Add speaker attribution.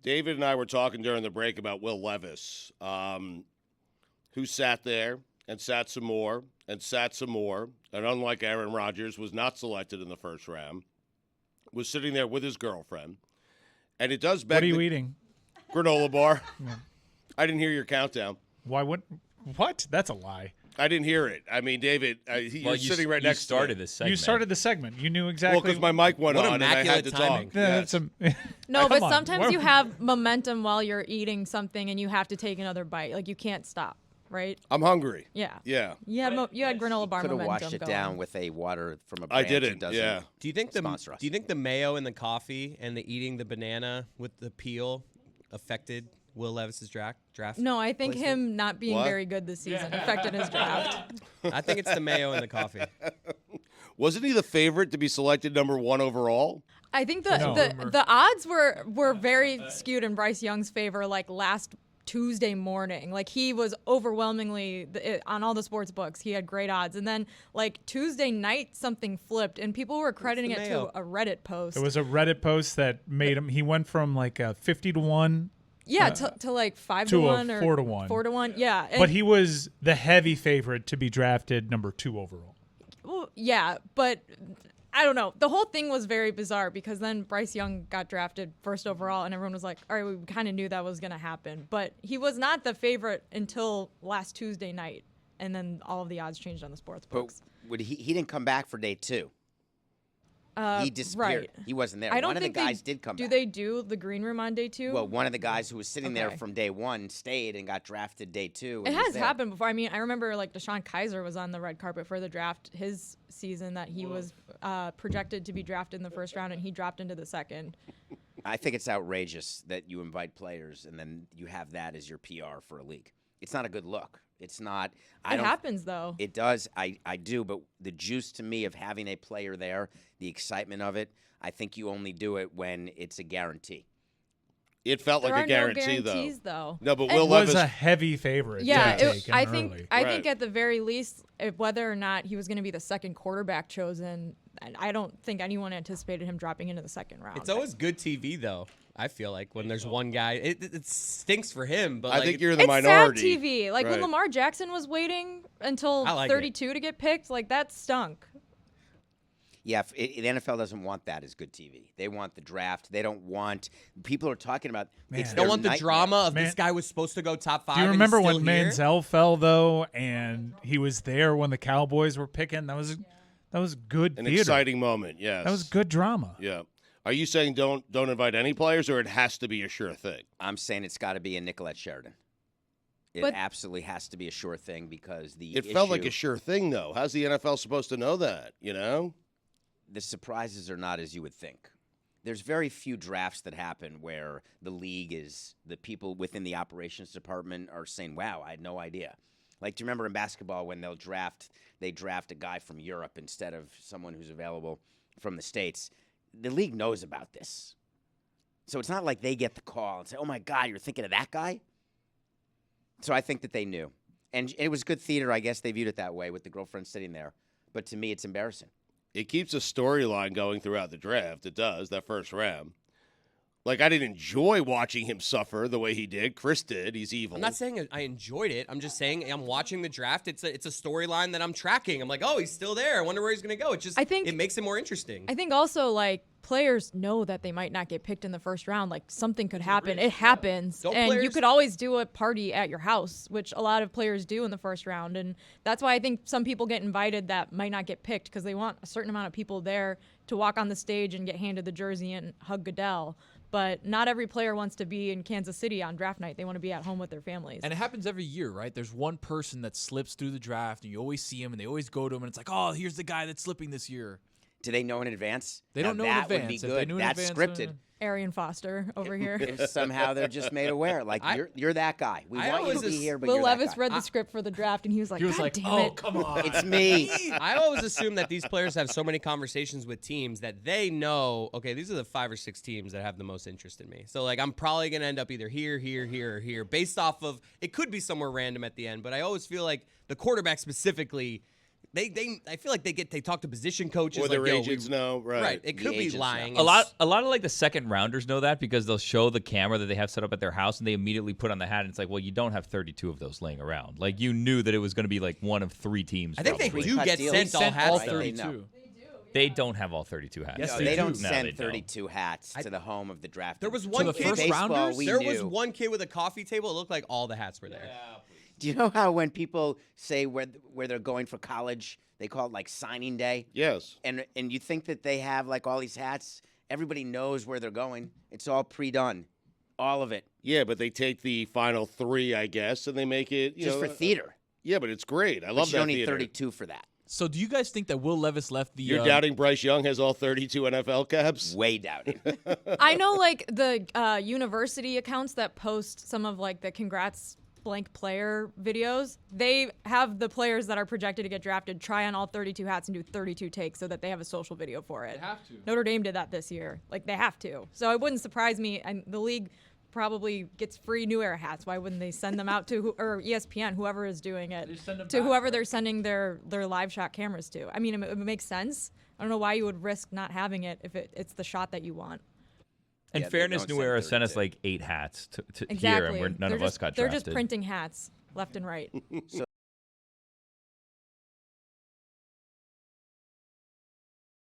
Speaker 1: David and I were talking during the break about Will Levis, who sat there and sat some more and sat some more, and unlike Aaron Rodgers, was not selected in the first round, was sitting there with his girlfriend. And it does beg.
Speaker 2: What are you eating?
Speaker 1: Granola bar.
Speaker 2: Yeah.
Speaker 1: I didn't hear your countdown.
Speaker 2: Why would? What? That's a lie.
Speaker 1: I didn't hear it. I mean, David, you're sitting right next to me.
Speaker 3: You
Speaker 2: started the segment. You knew exactly.
Speaker 1: Well, because my mic went
Speaker 3: What
Speaker 1: on and I had to
Speaker 3: timing.
Speaker 1: talk.
Speaker 2: Yeah,
Speaker 1: Yes.
Speaker 4: No, but
Speaker 2: Come on.
Speaker 4: sometimes you have momentum while you're eating something and you have to take another bite. Like, you can't stop, right?
Speaker 1: I'm hungry.
Speaker 4: Yeah.
Speaker 1: Yeah.
Speaker 4: You had, you had granola bar
Speaker 5: Could have
Speaker 4: momentum
Speaker 5: washed it
Speaker 4: going.
Speaker 5: down with a water from a
Speaker 1: I
Speaker 5: branch who
Speaker 1: didn't,
Speaker 5: doesn't
Speaker 1: yeah.
Speaker 3: Do you think
Speaker 5: sponsor us.
Speaker 3: Do you think the mayo and the coffee and the eating the banana with the peel affected Will Levis's draft?
Speaker 4: No, I think
Speaker 3: placement?
Speaker 4: him not being
Speaker 1: What?
Speaker 4: very good this season affected his draft.
Speaker 3: I think it's the mayo and the coffee.
Speaker 1: Wasn't he the favorite to be selected number 1 overall?
Speaker 4: I think
Speaker 2: No.
Speaker 4: the odds were very skewed in Bryce Young's favor, like last Tuesday morning. Like, he was overwhelmingly on all the sports books. He had great odds, and then like Tuesday night something flipped, and people were crediting it
Speaker 3: mayo?
Speaker 4: to a Reddit post.
Speaker 2: It was a Reddit post that made him. He went from like a 50-1.
Speaker 4: Yeah, to like 5
Speaker 2: to
Speaker 4: to
Speaker 2: a
Speaker 4: 1 or
Speaker 2: 4 to 1.
Speaker 4: 4 to 1. Yeah, and,
Speaker 2: But he was the heavy favorite to be drafted number 2 overall.
Speaker 4: well, yeah, but I don't know. The whole thing was very bizarre because then Bryce Young got drafted first overall, and everyone was like, "All right, we kind of knew that was going to happen." But he was not the favorite until last Tuesday night, and then all of the odds changed on the sports
Speaker 5: But
Speaker 4: books.
Speaker 5: he didn't come back for day 2. He disappeared.
Speaker 4: Right.
Speaker 5: He wasn't there.
Speaker 4: I don't
Speaker 5: One of the
Speaker 4: think
Speaker 5: guys did come
Speaker 4: Do
Speaker 5: back.
Speaker 4: they do the green room on day 2?
Speaker 5: Well, one of the guys who was sitting there
Speaker 4: Okay.
Speaker 5: from day 1 stayed and got drafted day 2.
Speaker 4: It
Speaker 5: and was
Speaker 4: has
Speaker 5: there.
Speaker 4: happened before. I mean, I remember like Deshaun Kaiser was on the red carpet for the draft his season that he was projected to be drafted in the first round, and he dropped into the second.
Speaker 5: I think it's outrageous that you invite players and then you have that as your PR for a league. It's not a good look. It's not.
Speaker 4: It happens, though.
Speaker 5: It does. I do. But the juice to me of having a player there, the excitement of it, I think you only do it when it's a guarantee.
Speaker 1: It felt
Speaker 4: There
Speaker 1: like
Speaker 4: are
Speaker 1: a guarantee,
Speaker 4: no guarantees, though.
Speaker 1: No, but
Speaker 4: And-
Speaker 1: Will
Speaker 2: It was
Speaker 1: Levis.
Speaker 2: a heavy favorite.
Speaker 4: Yeah,
Speaker 2: to take him
Speaker 4: I
Speaker 2: early.
Speaker 4: think
Speaker 1: Right.
Speaker 4: at the very least, whether or not he was going to be the second quarterback chosen, I don't think anyone anticipated him dropping into the second round.
Speaker 3: It's always good TV, though. I feel like when there's one guy, it stinks for him. But
Speaker 1: I
Speaker 3: like,
Speaker 1: think you're the
Speaker 4: It's
Speaker 1: minority.
Speaker 4: sad TV. Like when
Speaker 1: Right.
Speaker 4: Lamar Jackson was waiting until
Speaker 3: I like it.
Speaker 4: 32 to get picked, like that stunk.
Speaker 5: Yeah, the NFL doesn't want that as good TV. They want the draft. They don't want people are talking about.
Speaker 2: Man.
Speaker 5: It's
Speaker 3: Don't
Speaker 5: their
Speaker 3: want the
Speaker 5: nightmare.
Speaker 3: drama of
Speaker 2: Man.
Speaker 3: this guy was supposed to go top 5.
Speaker 2: Do you
Speaker 3: and he's
Speaker 2: remember
Speaker 3: still
Speaker 2: when
Speaker 3: here?
Speaker 2: Manziel fell though, and he was there when the Cowboys were picking? That was good
Speaker 1: An
Speaker 2: theater.
Speaker 1: exciting moment, yes.
Speaker 2: That was good drama.
Speaker 1: Yeah. Are you saying don't invite any players, or it has to be a sure thing?
Speaker 5: I'm saying it's got to be a Nicolette Sheridan. It
Speaker 4: But-
Speaker 5: absolutely has to be a sure thing because the
Speaker 1: It felt like
Speaker 5: issue-
Speaker 1: a sure thing, though. How's the NFL supposed to know that? You know?
Speaker 5: the surprises are not as you would think. There's very few drafts that happen where the league is the people within the operations department are saying, "Wow, I had no idea." Like, do you remember in basketball when they draft a guy from Europe instead of someone who's available from the States? The league knows about this. So it's not like they get the call and say, "Oh my God, you're thinking of that guy?" So I think that they knew. And it was good theater. I guess they viewed it that way with the girlfriend sitting there. But to me, it's embarrassing.
Speaker 1: It keeps a storyline going throughout the draft. It does, that first round. Like, I didn't enjoy watching him suffer the way he did. Chris did. He's evil.
Speaker 3: I'm not saying I enjoyed it. I'm just saying I'm watching the draft. It's a storyline that I'm tracking. I'm like, oh, he's still there. I wonder where he's going to go. It makes it more interesting.
Speaker 4: I think also, like, players know that they might not get picked in the first round. Like, something could happen. It happens.
Speaker 3: Don't
Speaker 4: And you
Speaker 3: players-
Speaker 4: could always do a party at your house, which a lot of players do in the first round. And that's why I think some people get invited that might not get picked because they want a certain amount of people there to walk on the stage and get handed the jersey and hug Goodell. But not every player wants to be in Kansas City on draft night. They want to be at home with their families.
Speaker 6: And it happens every year, right? There's one person that slips through the draft, and you always see him, and they always go to him, and it's like, oh, here's the guy that's slipping this year.
Speaker 5: Do they know in advance?
Speaker 6: They don't
Speaker 5: Now,
Speaker 6: know in
Speaker 5: that would
Speaker 6: advance.
Speaker 5: be
Speaker 6: If they
Speaker 5: good.
Speaker 6: knew in
Speaker 5: That's
Speaker 6: advance,
Speaker 5: scripted.
Speaker 4: Arian Foster over here.
Speaker 5: If somehow they're just made aware. Like, you're that guy. We
Speaker 3: I
Speaker 5: want you to
Speaker 3: always
Speaker 5: be here, but
Speaker 4: Will
Speaker 5: you're
Speaker 4: Levis
Speaker 5: that guy.
Speaker 4: read the script for the draft, and he was like,
Speaker 6: He was
Speaker 4: God
Speaker 6: like,
Speaker 4: damn
Speaker 6: oh,
Speaker 4: it.
Speaker 6: come on.
Speaker 5: It's me.
Speaker 3: I always assume that these players have so many conversations with teams that they know, okay, these are the 5 or 6 teams that have the most interest in me. So, like, I'm probably going to end up either here, or here, based off of, it could be somewhere random at the end, but I always feel like the quarterback specifically, I feel like they talk to position coaches
Speaker 1: Or their
Speaker 3: like, yo,
Speaker 1: agents know, right?
Speaker 3: Right. It could
Speaker 5: The
Speaker 3: be
Speaker 5: agents know.
Speaker 3: lying.
Speaker 7: A lot of like the second rounders know that because they'll show the camera that they have set up at their house and they immediately put on the hat and it's like, well, you don't have 32 of those laying around. Like you knew that it was going to be like one of 3 teams.
Speaker 3: I think they
Speaker 7: probably.
Speaker 3: do
Speaker 5: Cut
Speaker 3: get
Speaker 5: deals.
Speaker 3: sent all
Speaker 6: Sent
Speaker 3: hats.
Speaker 6: all
Speaker 3: though.
Speaker 6: 32.
Speaker 7: They don't have all 32 hats.
Speaker 6: Yes,
Speaker 5: No,
Speaker 6: they
Speaker 5: they
Speaker 6: do.
Speaker 5: don't
Speaker 7: No,
Speaker 5: send
Speaker 7: they don't.
Speaker 5: 32 hats to the home of the draft.
Speaker 3: There was
Speaker 5: team.
Speaker 3: one
Speaker 6: the
Speaker 3: kid.
Speaker 6: first
Speaker 5: Baseball,
Speaker 6: rounders?
Speaker 5: we
Speaker 3: There
Speaker 5: knew.
Speaker 3: was one kid with a coffee table. It looked like all the hats were there.
Speaker 5: Do you know how when people say where they're going for college, they call it like signing day?
Speaker 1: Yes.
Speaker 5: And you think that they have like all these hats? Everybody knows where they're going. It's all pre-done, all of it,
Speaker 1: Yeah, but they take the final 3, I guess, and they make it
Speaker 5: just for theater.
Speaker 1: Yeah, but it's great. I
Speaker 5: But
Speaker 1: love
Speaker 5: you
Speaker 1: that
Speaker 5: don't need
Speaker 1: theater.
Speaker 5: 32 for that.
Speaker 6: So do you guys think that Will Levis left the?
Speaker 1: You're doubting Bryce Young has all 32 NFL caps?
Speaker 5: Way doubting.
Speaker 4: I know like the university accounts that post some of like the congrats blank player videos. They have the players that are projected to get drafted try on all 32 hats and do 32 takes so that they have a social video for it.
Speaker 6: They have to.
Speaker 4: Notre Dame did that this year. Like they have to. So it wouldn't surprise me. And the league probably gets free New Era hats. Why wouldn't they send them out to or ESPN, whoever is doing it, to whoever they're sending their live shot cameras to? I mean, it makes sense. I don't know why you would risk not having it if it's the shot that you want.
Speaker 7: In
Speaker 5: Yeah, they
Speaker 7: fairness,
Speaker 5: don't
Speaker 7: New
Speaker 5: send
Speaker 7: Era sent us
Speaker 5: 32.
Speaker 7: like 8 hats to
Speaker 4: Exactly.
Speaker 7: here, and none
Speaker 4: They're
Speaker 7: of us
Speaker 4: just-
Speaker 7: got
Speaker 4: They're
Speaker 7: drafted.
Speaker 4: just printing hats left and right.